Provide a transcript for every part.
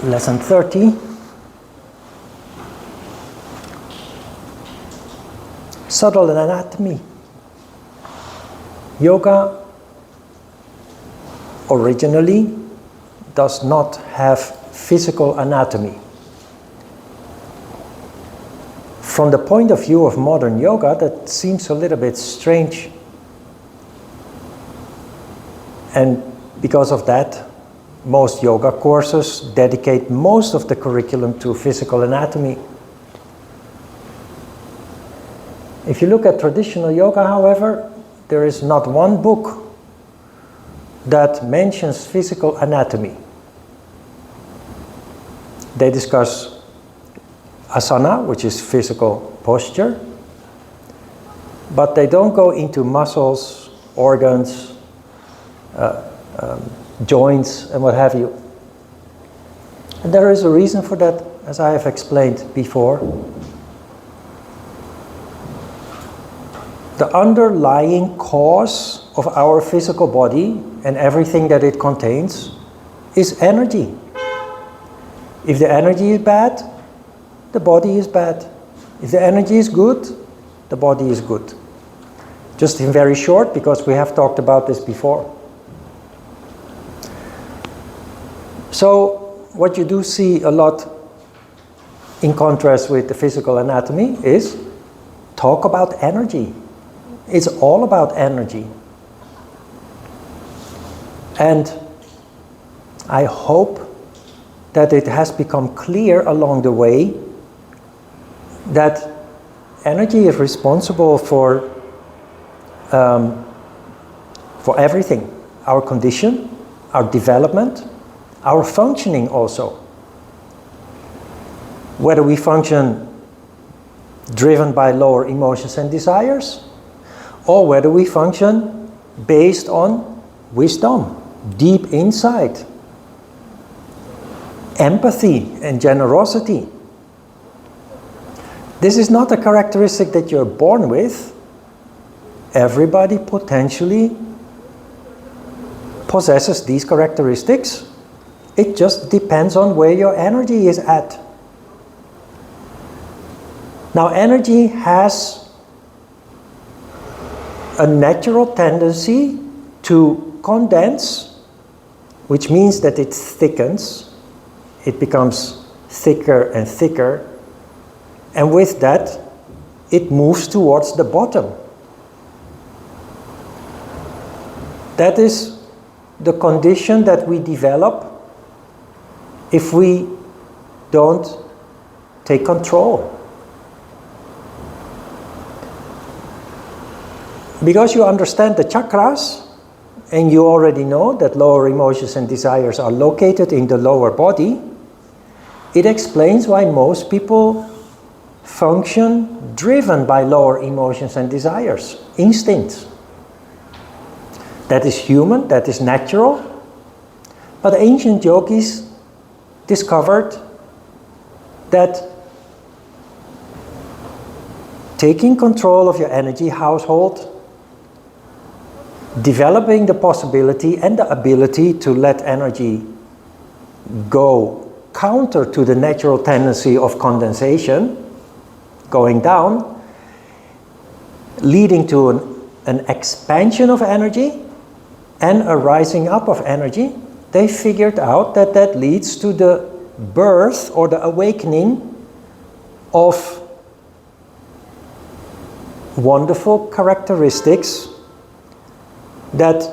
Lesson 30. Subtle anatomy. Yoga originally does not have physical anatomy. From the point of view of modern yoga, that seems a little bit strange. And because of that, most yoga courses dedicate most of the curriculum to physical anatomy. If you look at traditional yoga, however, there is not one book that mentions physical anatomy. They discuss asana, which is physical posture, but they don't go into muscles, organs, joints, and what have you. And there is a reason for that, as I have explained before. The underlying cause of our physical body and everything that it contains is energy. If the energy is bad, the body is bad. If the energy is good, the body is good. Just in very short, because we have talked about this before. So what you do see a lot in contrast with the physical anatomy is talk about energy. It's all about energy. And I hope that it has become clear along the way that energy is responsible for everything. Our condition, our development, our functioning also. Whether we function driven by lower emotions and desires, or whether we function based on wisdom, deep insight, empathy and generosity. This is not a characteristic that you're born with. Everybody potentially possesses these characteristics. It just depends on where your energy is at. Now, energy has a natural tendency to condense, which means that it thickens. It becomes thicker and thicker. And with that, it moves towards the bottom. That is the condition that we develop if we don't take control. Because you understand the chakras, and you already know that lower emotions and desires are located in the lower body, it explains why most people function driven by lower emotions and desires, instincts. That is human, that is natural. But ancient yogis discovered that taking control of your energy household, developing the possibility and the ability to let energy go counter to the natural tendency of condensation, going down, leading to an expansion of energy and a rising up of energy, they figured out that that leads to the birth or the awakening of wonderful characteristics that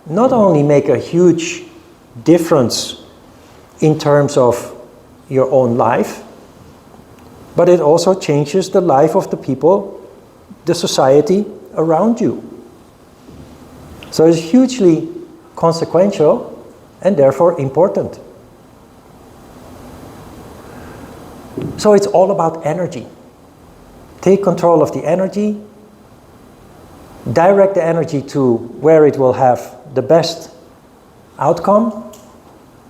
not only make a huge difference in terms of your own life, but it also changes the life of the people, the society around you. So it's hugely consequential and therefore important. So it's all about energy. Take control of the energy, direct the energy to where it will have the best outcome,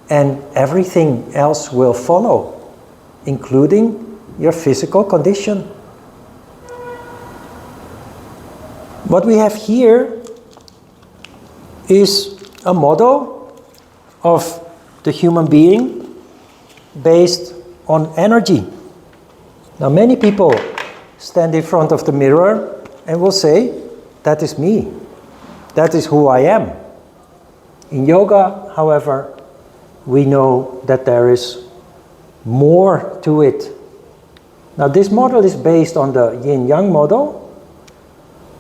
and everything else will follow, including your physical condition. What we have here is a model of the human being based on energy. Now, many people stand in front of the mirror and will say, that is me. That is who I am. In yoga, however, we know that there is more to it. Now, this model is based on the yin-yang model,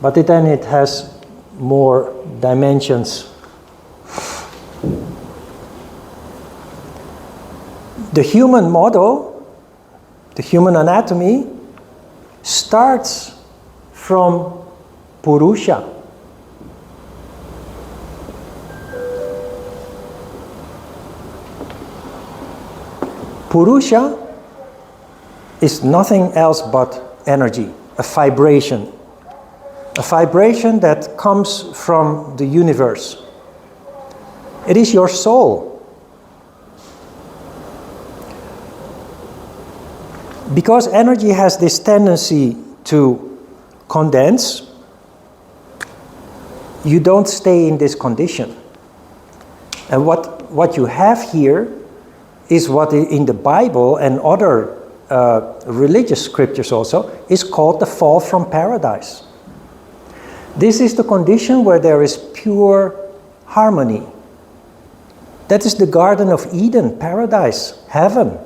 but then it has more dimensions. The human model, the human anatomy, starts from Purusha. Purusha is nothing else but energy, a vibration. A vibration that comes from the universe. It is your soul. Because energy has this tendency to condense, you don't stay in this condition. And what you have here is what in the Bible and other religious scriptures also is called the fall from paradise. This is the condition where there is pure harmony. That is the Garden of Eden, paradise, heaven.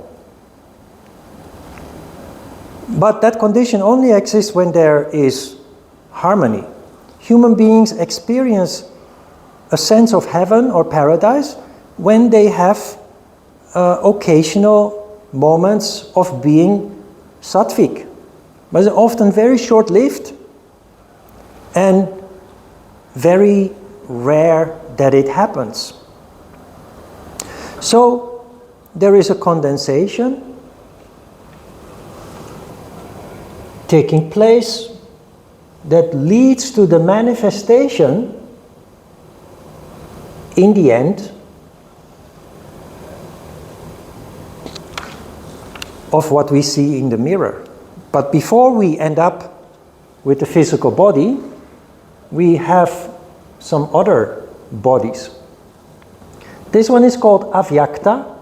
But that condition only exists when there is harmony. Human beings experience a sense of heaven or paradise when they have occasional moments of being sattvic. But it's often very short-lived and very rare that it happens. So there is a condensation taking place that leads to the manifestation in the end of what we see in the mirror. But before we end up with the physical body, we have some other bodies. This one is called Avyakta.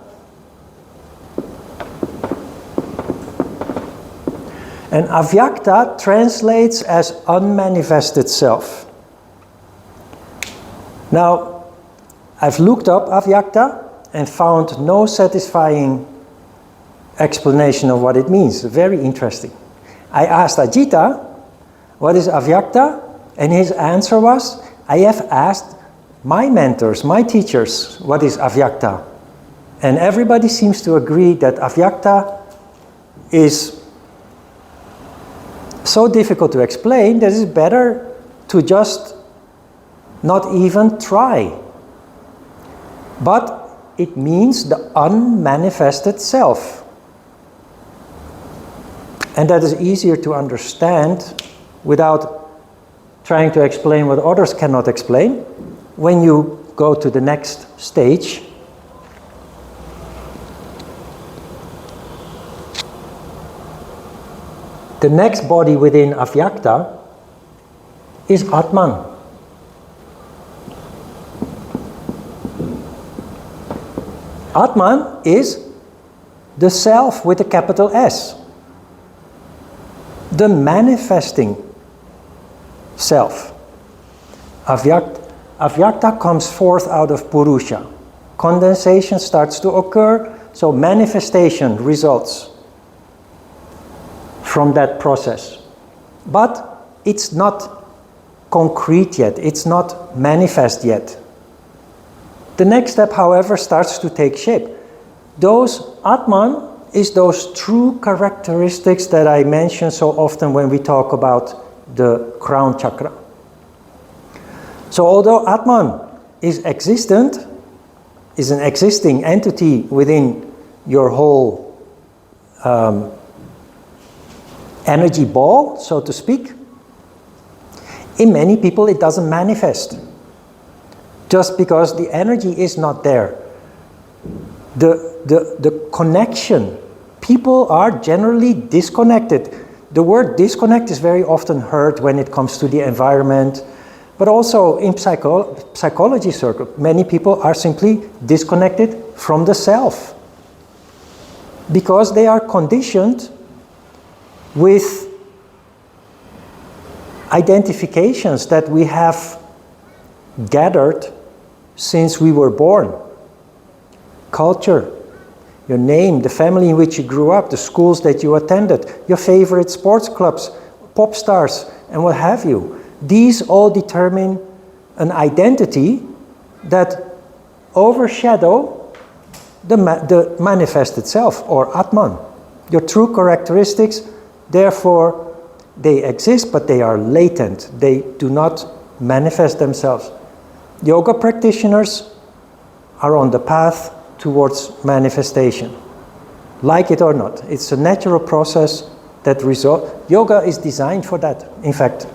And Avyakta translates as unmanifested self. Now, I've looked up Avyakta and found no satisfying explanation of what it means. Very interesting. I asked Ajita, what is Avyakta? And his answer was, I have asked my mentors, my teachers, what is Avyakta? And everybody seems to agree that Avyakta is so difficult to explain that it's better to just not even try. But it means the unmanifested self. And that is easier to understand without trying to explain what others cannot explain when you go to the next stage. The next body within Avyakta is Atman. Atman is the self with a capital S. The manifesting self. Avyakta comes forth out of Purusha. Condensation starts to occur, so manifestation results from that process. But it's not concrete yet, it's not manifest yet. The next step, however, starts to take shape. Those Atman is those true characteristics that I mention so often when we talk about the crown chakra. So although Atman is existent, is an existing entity within your whole energy ball, so to speak, in many people it doesn't manifest. Just because the energy is not there. The connection, people are generally disconnected. The word disconnect is very often heard when it comes to the environment, but also in psychology circle, many people are simply disconnected from the self. because they are conditioned with identifications that we have gathered since we were born. Culture, your name, the family in which you grew up, the schools that you attended, your favorite sports clubs, pop stars, and what have you. These all determine an identity that overshadow the manifested self, or Atman. Your true characteristics, therefore, they exist, but they are latent. They do not manifest themselves. Yoga practitioners are on the path towards manifestation. Like it or not, it's a natural process that yoga is designed for that, in fact.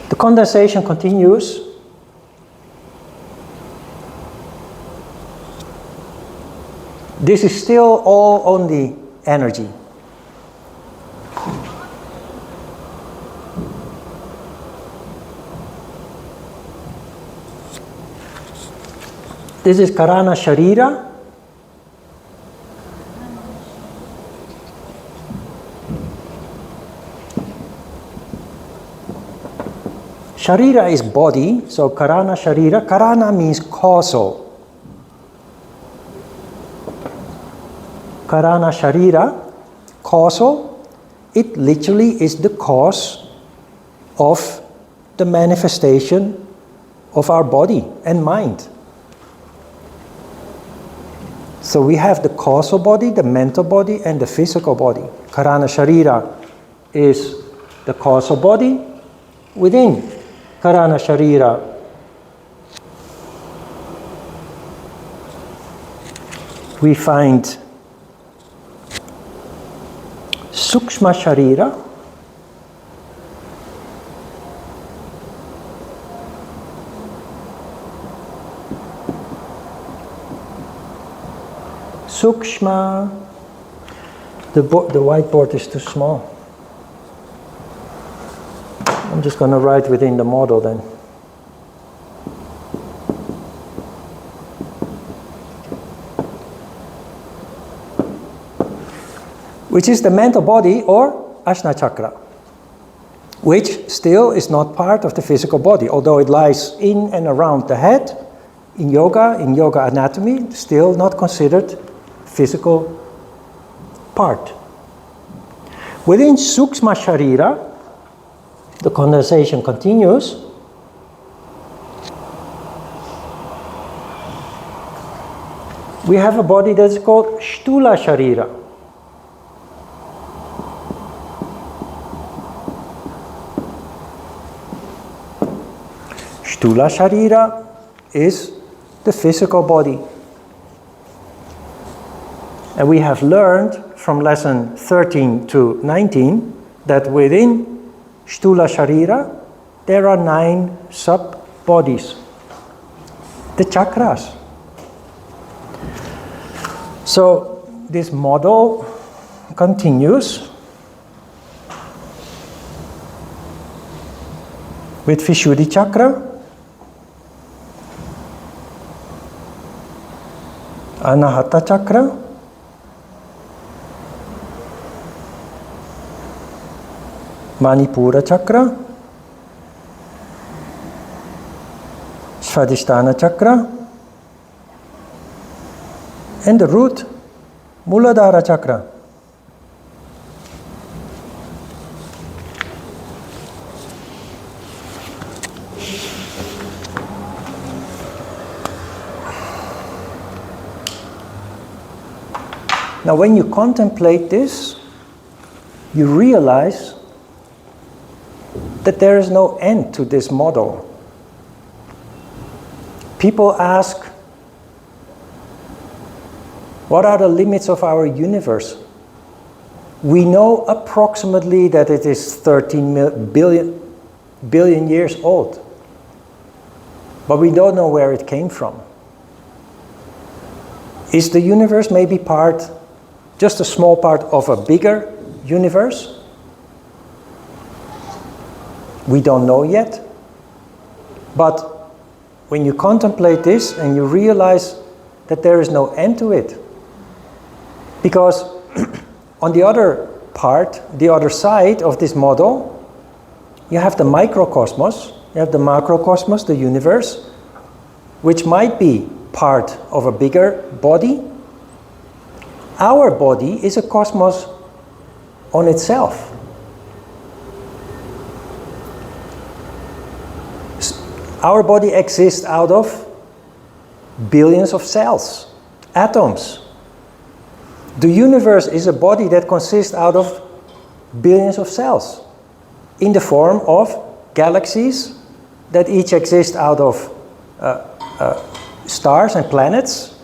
The condensation continues. This is still all only energy. This is Karana Sharira. Sharira is body, so Karana Sharira. Karana means causal. Karana Sharira, causal, it literally is the cause of the manifestation of our body and mind. So we have the causal body, the mental body, and the physical body. Karana Sharira is the causal body. Within Karana Sharira, we find Sukshma Sharira, Sukshma, the whiteboard is too small. I'm just going to write within the model then. Which is the mental body, or Ajna Chakra, which still is not part of the physical body, although it lies in and around the head. In yoga anatomy, still not considered physical part. Within Sukshma Sharira, the condensation continues. We have a body that is called Sthula Sharira. Sthula Sharira is the physical body. And we have learned from lesson 13 to 19 that within Sthula Sharira there are 9 sub-bodies, the chakras. So this model continues with Vishuddhi Chakra, Anahata Chakra, Manipura Chakra, Svadhisthana Chakra, and the root, Muladhara Chakra. Now when you contemplate this, you realize that there is no end to this model. People ask, what are the limits of our universe? We know approximately that it is 13 billion years old, but we don't know where it came from. Is the universe maybe just a small part of a bigger universe? We don't know yet, but when you contemplate this and you realize that there is no end to it. Because on the other part, the other side of this model, you have the microcosmos, you have the macrocosmos, the universe, which might be part of a bigger body. Our body is a cosmos on itself. Our body exists out of billions of cells, atoms. The universe is a body that consists out of billions of cells in the form of galaxies that each exist out of stars and planets.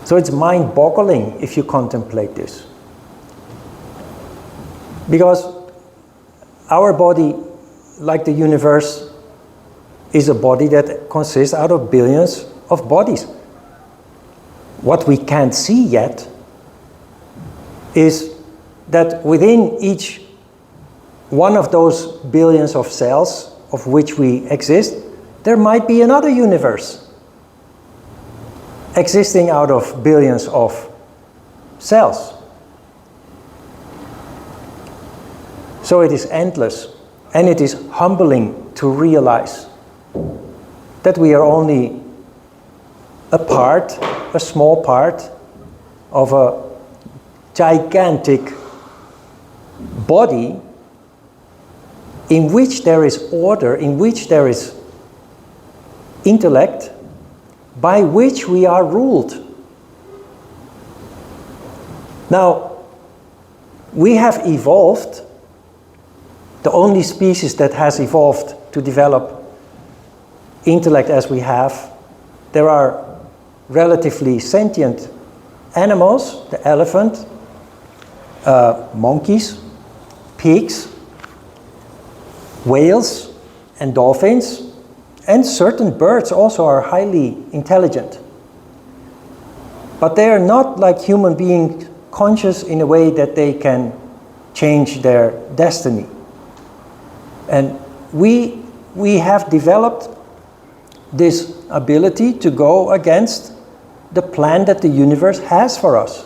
So it's mind-boggling if you contemplate this. Because our body, like the universe, is a body that consists out of billions of bodies. What we can't see yet is that within each one of those billions of cells of which we exist, there might be another universe existing out of billions of cells. So it is endless, and it is humbling to realize that we are only a small part of a gigantic body in which there is order, in which there is intellect, by which we are ruled. Now, we have evolved, the only species that has evolved to develop intellect as we have. There are relatively sentient animals, the elephant, monkeys, pigs, whales, and dolphins, and certain birds also are highly intelligent. But they are not like human beings, conscious in a way that they can change their destiny. And we have developed this ability to go against the plan that the universe has for us.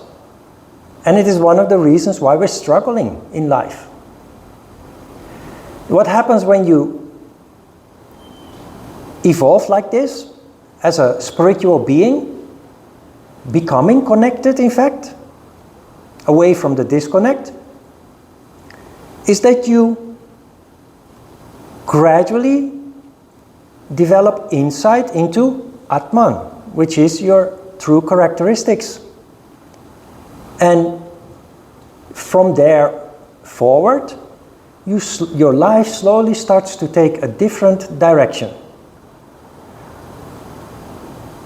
And it is one of the reasons why we're struggling in life. What happens when you evolve like this, as a spiritual being, becoming connected, in fact, away from the disconnect, is that you gradually develop insight into Atman, which is your true characteristics. And from there forward, your life slowly starts to take a different direction.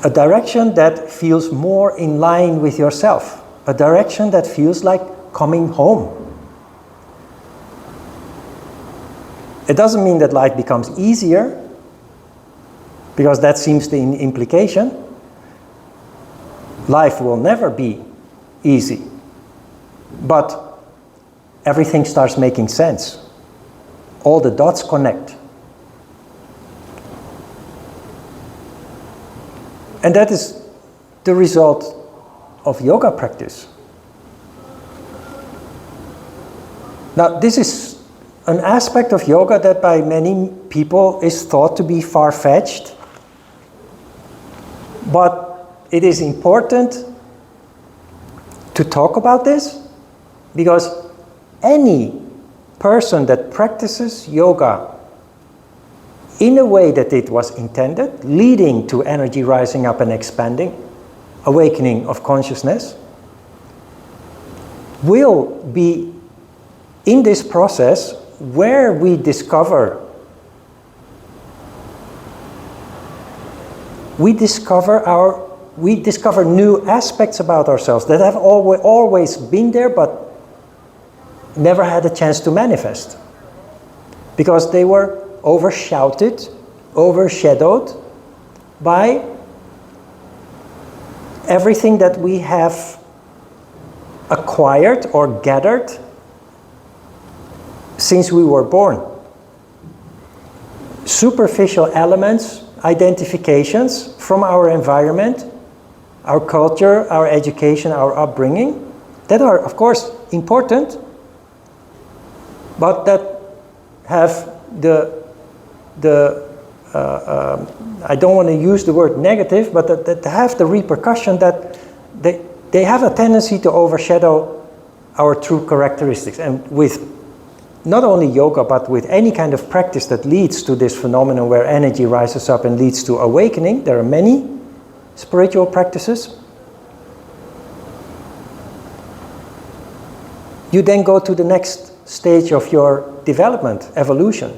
A direction that feels more in line with yourself. A direction that feels like coming home. It doesn't mean that life becomes easier, because that seems the implication. Life will never be easy. But everything starts making sense. All the dots connect. And that is the result of yoga practice. Now, this is an aspect of yoga that by many people is thought to be far-fetched. But it is important to talk about this, because any person that practices yoga in a way that it was intended, leading to energy rising up and expanding, awakening of consciousness, will be in this process where we discover new aspects about ourselves that have always been there but never had a chance to manifest, because they were overshadowed by everything that we have acquired or gathered since we were born. superficial elements, identifications from our environment, our culture, our education, our upbringing, that are, of course, important, but that have I don't want to use the word negative, but that have the repercussion that they have a tendency to overshadow our true characteristics. And with not only yoga, but with any kind of practice that leads to this phenomenon where energy rises up and leads to awakening, there are many spiritual practices. You then go to the next stage of your development, evolution.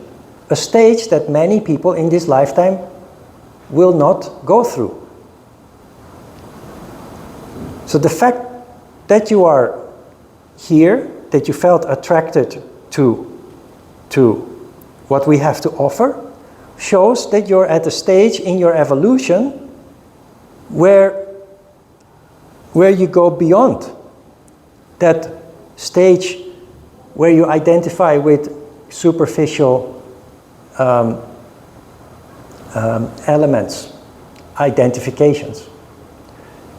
A stage that many people in this lifetime will not go through. So the fact that you are here, that you felt attracted to what we have to offer, shows that you're at a stage in your evolution where you go beyond that stage where you identify with superficial elements, identifications.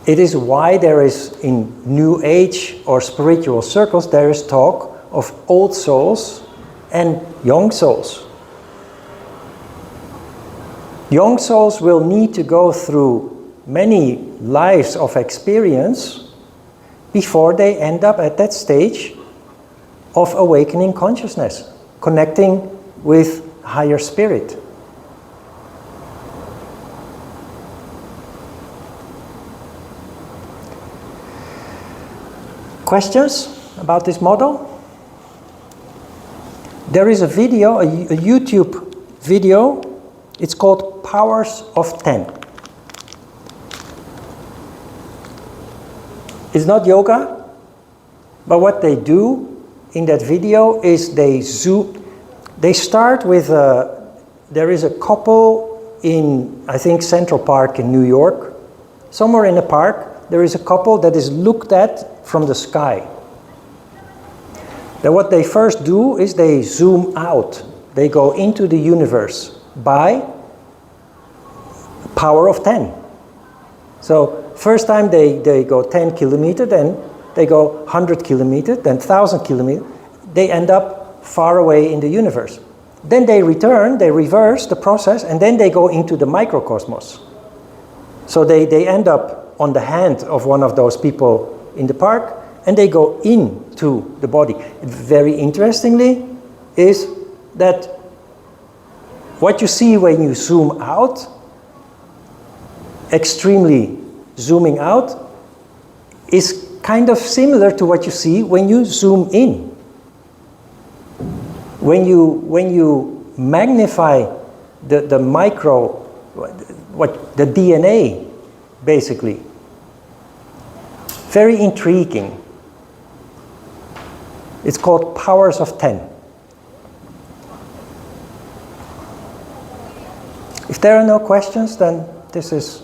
It is why there is, in New Age or spiritual circles, there is talk of old souls and young souls. Young souls will need to go through many lives of experience before they end up at that stage of awakening consciousness, connecting with higher spirit. Questions about this model? There is a video, a YouTube video, it's called Powers of 10. It's not yoga, but what they do in that video is they start with, there is a couple in, I think, Central Park in New York. Somewhere in the park, there is a couple that is looked at from the sky. Then what they first do is they zoom out. They go into the universe by power of 10. So first time they go 10 kilometers, then they go 100 kilometers, then 1,000 kilometers. They end up far away in the universe. Then they return, they reverse the process, and then they go into the microcosmos. So they end up on the hand of one of those people in the park, and they go into the body. Very interestingly is that what you see when you zoom out, extremely zooming out, is kind of similar to what you see when you zoom in. When you magnify the micro, the DNA, basically. Very intriguing. It's called Powers of 10. If there are no questions, then this is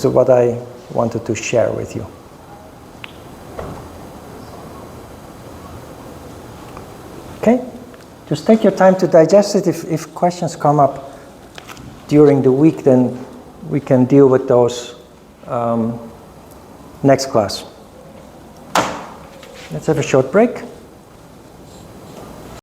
what I wanted to share with you. Okay? Just take your time to digest it. If questions come up during the week, then we can deal with those next class. Let's have a short break.